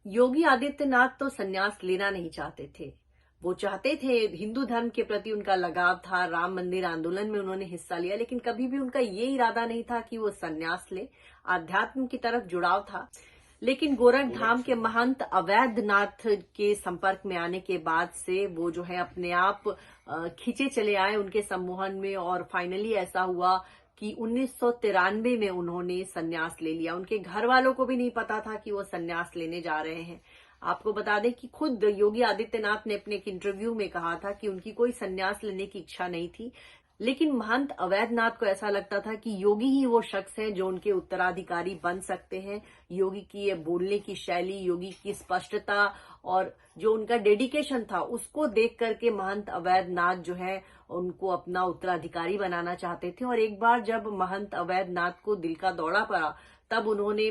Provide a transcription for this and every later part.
योगी आदित्यनाथ तो संन्यास लेना नहीं चाहते थे। वो चाहते थे, हिंदू धर्म के प्रति उनका लगाव था, राम मंदिर आंदोलन में उन्होंने हिस्सा लिया, लेकिन कभी भी उनका ये इरादा नहीं था कि वो संन्यास ले। आध्यात्म की तरफ जुड़ाव था। लेकिन गोरखधाम के महंत अवैधनाथ के संपर्क में आने के बाद से वो जो है अपने आप खींचे चले आए उनके सम्मोहन में, और फाइनली ऐसा हुआ कि 1993 में उन्होंने संन्यास ले लिया। उनके घर वालों को भी नहीं पता था कि वो संन्यास लेने जा रहे हैं। आपको बता दें कि खुद योगी आदित्यनाथ ने अपने एक इंटरव्यू में कहा था कि उनकी कोई संन्यास लेने की इच्छा नहीं थी, लेकिन महंत अवैधनाथ को ऐसा लगता था कि योगी ही वो शख्स हैं जो उनके उत्तराधिकारी बन सकते हैं। योगी की ये बोलने की शैली, योगी की स्पष्टता और जो उनका डेडिकेशन था, उसको देख करके महंत अवैधनाथ जो है उनको अपना उत्तराधिकारी बनाना चाहते थे। और एक बार जब महंत अवैधनाथ को दिल का दौरा पड़ा, तब उन्होंने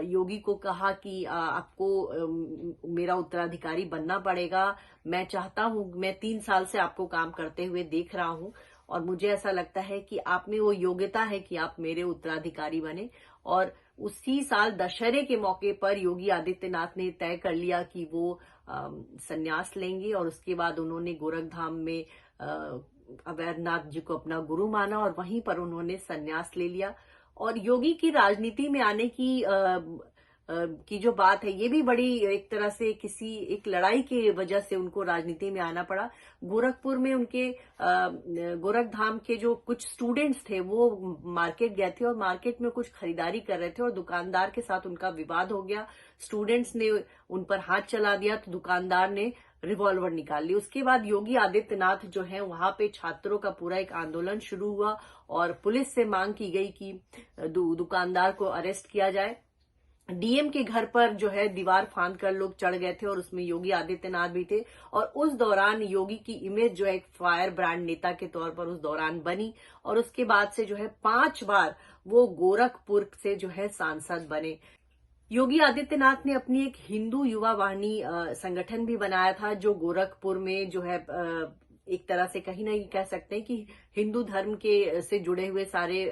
योगी को कहा कि आपको मेरा उत्तराधिकारी बनना पड़ेगा। मैं चाहता हूं, मैं 3 साल से आपको काम करते हुए देख रहा हूं और मुझे ऐसा लगता है कि आप में वो योग्यता है कि आप मेरे उत्तराधिकारी बने। और उसी साल दशहरे के मौके पर योगी आदित्यनाथ ने तय कर लिया कि वो संन्यास लेंगे, और उसके बाद उन्होंने गोरखधाम में अवैधनाथ जी को अपना गुरु माना और वहीं पर उन्होंने संन्यास ले लिया। और योगी की राजनीति में आने की जो बात है, ये भी बड़ी एक तरह से किसी एक लड़ाई की वजह से उनको राजनीति में आना पड़ा। गोरखपुर में उनके गोरखधाम के जो कुछ स्टूडेंट्स थे वो मार्केट गए थे और मार्केट में कुछ खरीदारी कर रहे थे और दुकानदार के साथ उनका विवाद हो गया। स्टूडेंट्स ने उन पर हाथ चला दिया तो दुकानदार ने रिवॉल्वर निकाल ली। उसके बाद योगी आदित्यनाथ जो है वहां पे छात्रों का पूरा एक आंदोलन शुरू हुआ और पुलिस से मांग की गई कि दुकानदार को अरेस्ट किया जाए। डीएम के घर पर जो है दीवार फांद कर लोग चढ़ गए थे और उसमें योगी आदित्यनाथ भी थे। और उस दौरान योगी की इमेज जो है एक फायर ब्रांड नेता के तौर पर उस दौरान बनी, और उसके बाद से जो है 5 बार वो गोरखपुर से जो है सांसद बने। योगी आदित्यनाथ ने अपनी एक हिंदू युवा वाहिनी संगठन भी बनाया था, जो गोरखपुर में जो है एक तरह से कहीं ना कहीं कह सकते हैं कि हिंदू धर्म के से जुड़े हुए सारे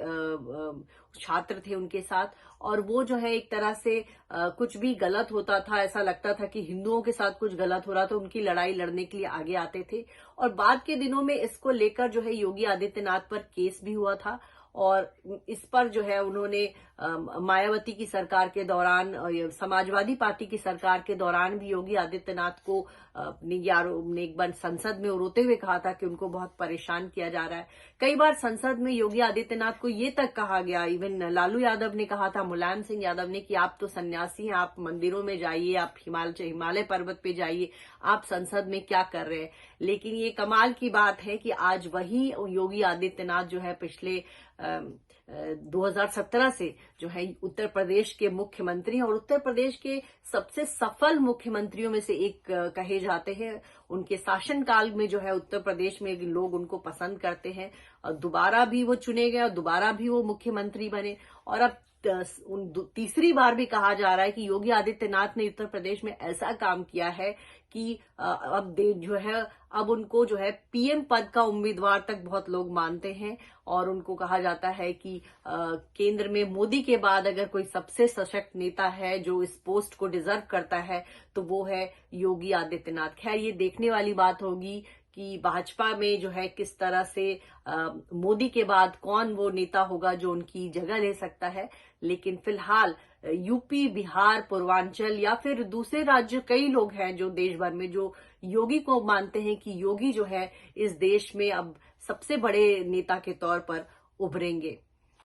छात्र थे उनके साथ। और वो जो है एक तरह से कुछ भी गलत होता था, ऐसा लगता था कि हिंदुओं के साथ कुछ गलत हो रहा था, उनकी लड़ाई लड़ने के लिए आगे आते थे। और बाद के दिनों में इसको लेकर जो है योगी आदित्यनाथ पर केस भी हुआ था, और इस पर जो है उन्होंने मायावती की सरकार के दौरान, समाजवादी पार्टी की सरकार के दौरान भी योगी आदित्यनाथ को ने एक बार संसद में रोते हुए कहा था कि उनको बहुत परेशान किया जा रहा है। कई बार संसद में योगी आदित्यनाथ को ये तक कहा गया, इवन लालू यादव ने कहा था, मुलायम सिंह यादव ने, कि आप तो सन्यासी हैं, आप मंदिरों में जाइए, आप हिमालय पर्वत पे जाइए, आप संसद में क्या कर रहे हैं। लेकिन ये कमाल की बात है कि आज वही योगी आदित्यनाथ जो है पिछले 2017 से जो है उत्तर प्रदेश के मुख्यमंत्री हैं, और उत्तर प्रदेश के सबसे सफल मुख्यमंत्रियों में से एक कहे जाते हैं। उनके शासनकाल में जो है उत्तर प्रदेश में लोग उनको पसंद करते हैं, और दोबारा भी वो चुने गए और दोबारा भी वो मुख्यमंत्री बने। और अब तीसरी बार भी कहा जा रहा है कि योगी आदित्यनाथ ने उत्तर प्रदेश में ऐसा काम किया है कि अब जो है अब उनको जो है पीएम पद का उम्मीदवार तक बहुत लोग मानते हैं। और उनको कहा जाता है कि केंद्र में मोदी के बाद अगर कोई सबसे सशक्त नेता है जो इस पोस्ट को डिजर्व करता है तो वो है योगी आदित्यनाथ। खैर, ये देखने वाली बात होगी कि भाजपा में जो है किस तरह से मोदी के बाद कौन वो नेता होगा जो उनकी जगह ले सकता है। लेकिन फिलहाल यूपी, बिहार, पूर्वांचल या फिर दूसरे राज्य, कई लोग हैं जो देश भर में जो योगी को मानते हैं कि योगी जो है इस देश में अब सबसे बड़े नेता के तौर पर उभरेंगे।